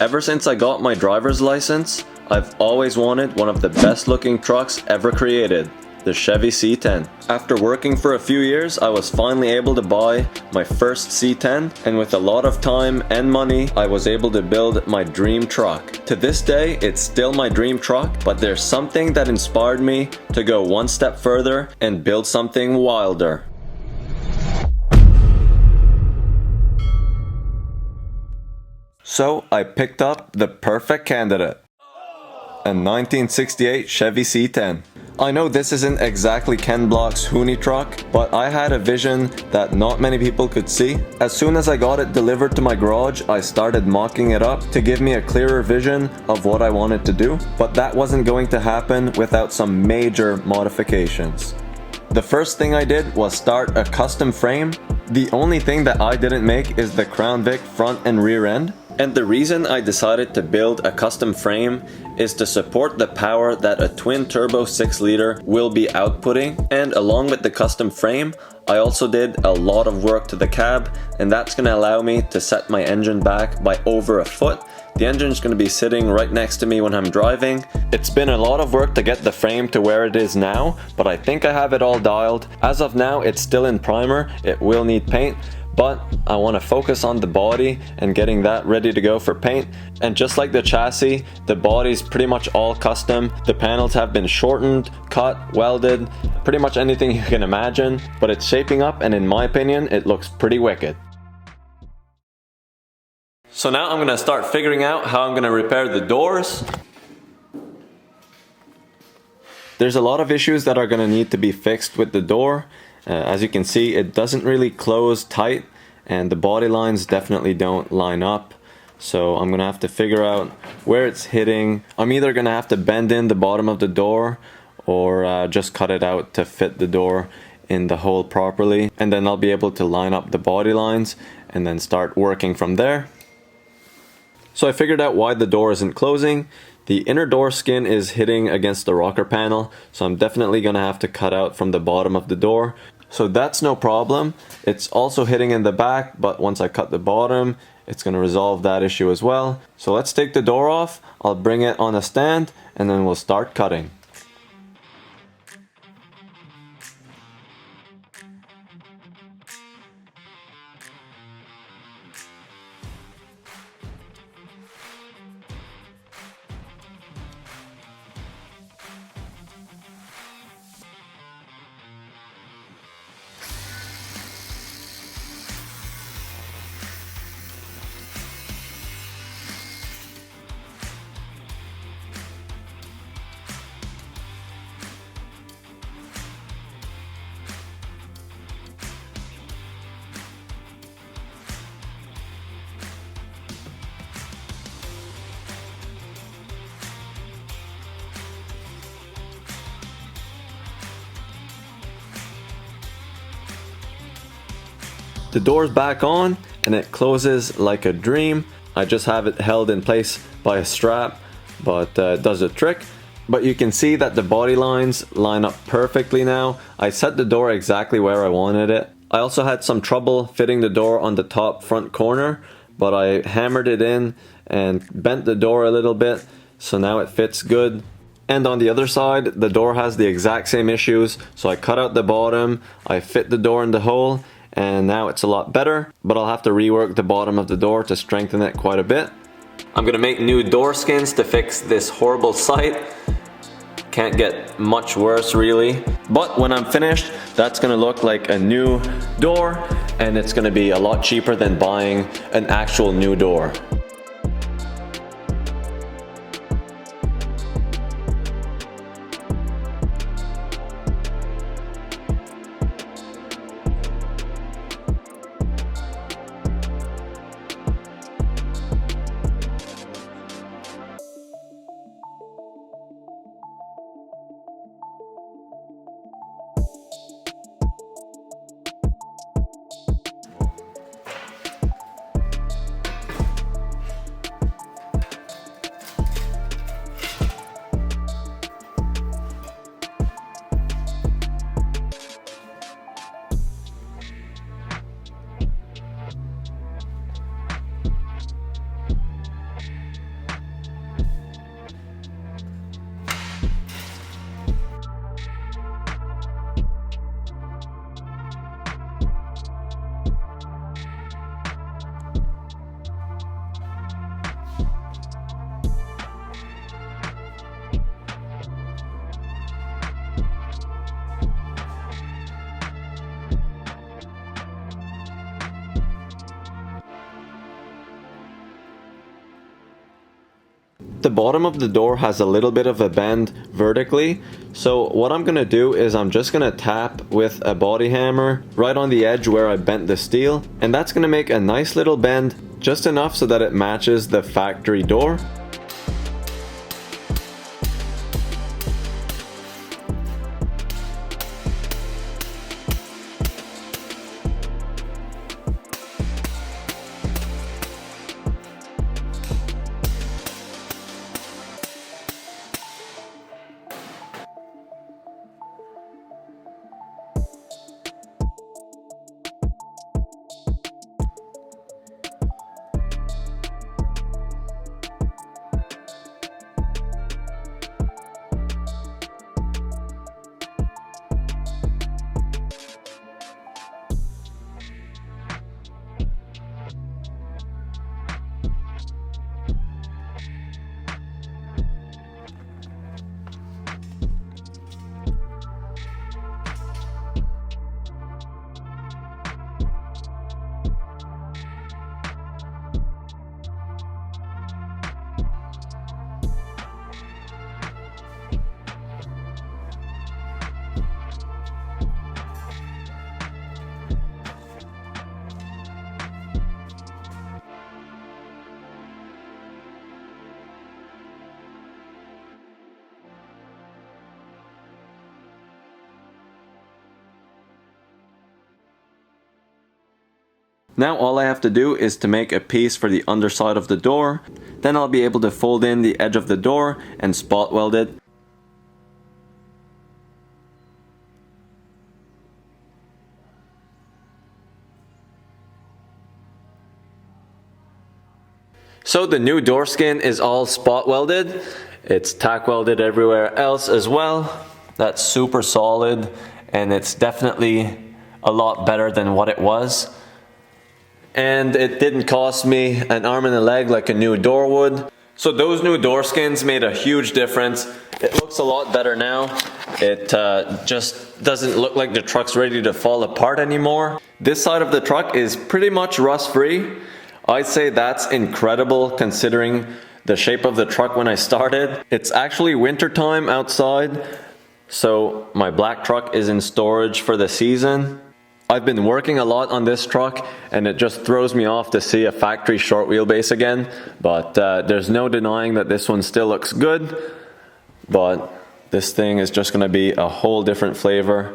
Ever since I got my driver's license, I've always wanted one of the best looking trucks ever created, the Chevy C10. After working for a few years, I was finally able to buy my first C10, and with a lot of time and money, I was able to build my dream truck. To this day, it's still my dream truck, but there's something that inspired me to go one step further and build something wilder. So I picked up the perfect candidate, a 1968 Chevy C10. I know this isn't exactly Ken Block's HOONITRUCK, but I had a vision that not many people could see. As soon as I got it delivered to my garage, I started mocking it up to give me a clearer vision of what I wanted to do, but that wasn't going to happen without some major modifications. The first thing I did was start a custom frame. The only thing that I didn't make is the Crown Vic front and rear end. And the reason I decided to build a custom frame is to support the power that a twin turbo 6-liter will be outputting. And along with the custom frame, I also did a lot of work to the cab, and that's going to allow me to set my engine back by over a foot. The engine's going to be sitting right next to me when I'm driving. It's been a lot of work to get the frame to where it is now, but I think I have it all dialed. As of now, it's still in primer. It will need paint, but I want to focus on the body and getting that ready to go for paint. And just like the chassis, the body's pretty much all custom. The panels have been shortened, cut, welded, pretty much anything you can imagine, but it's shaping up, and in my opinion, it looks pretty wicked. So now I'm going to start figuring out how I'm going to repair the doors. There's a lot of issues that are going to need to be fixed with the door. As you can see, it doesn't really close tight, and the body lines definitely don't line up. So I'm going to have to figure out where it's hitting. I'm either going to have to bend in the bottom of the door or just cut it out to fit the door in the hole properly. And then I'll be able to line up the body lines and then start working from there. So I figured out why the door isn't closing. The inner door skin is hitting against the rocker panel, so I'm definitely going to have to cut out from the bottom of the door. So that's no problem. It's also hitting in the back, but once I cut the bottom, it's going to resolve that issue as well. So let's take the door off. I'll bring it on a stand, and then we'll start cutting. The door's back on and it closes like a dream. I just have it held in place by a strap, but it does a trick. But you can see that the body lines line up perfectly now. I set the door exactly where I wanted it. I also had some trouble fitting the door on the top front corner, but I hammered it in and bent the door a little bit, so now it fits good. And on the other side, the door has the exact same issues, so I cut out the bottom, I fit the door in the hole, and now it's a lot better, but I'll have to rework the bottom of the door to strengthen it quite a bit. I'm gonna make new door skins to fix this horrible sight. Can't get much worse really. But when I'm finished, that's gonna look like a new door, and it's gonna be a lot cheaper than buying an actual new door. The bottom of the door has a little bit of a bend vertically, so what I'm gonna do is I'm just gonna tap with a body hammer right on the edge where I bent the steel, and that's gonna make a nice little bend, just enough so that it matches the factory door. Now all I have to do is to make a piece for the underside of the door. Then I'll be able to fold in the edge of the door and spot weld it. So the new door skin is all spot welded. It's tack welded everywhere else as well. That's super solid, and it's definitely a lot better than what it was. And it didn't cost me an arm and a leg like a new door would. So those new door skins made a huge difference. It looks a lot better now. It just doesn't look like the truck's ready to fall apart anymore. This side of the truck is pretty much rust free. I'd say that's incredible considering the shape of the truck when I started. It's actually winter time outside, so my black truck is in storage for the season. I've been working a lot on this truck, and it just throws me off to see a factory short wheelbase again, but there's no denying that this one still looks good, but this thing is just going to be a whole different flavor.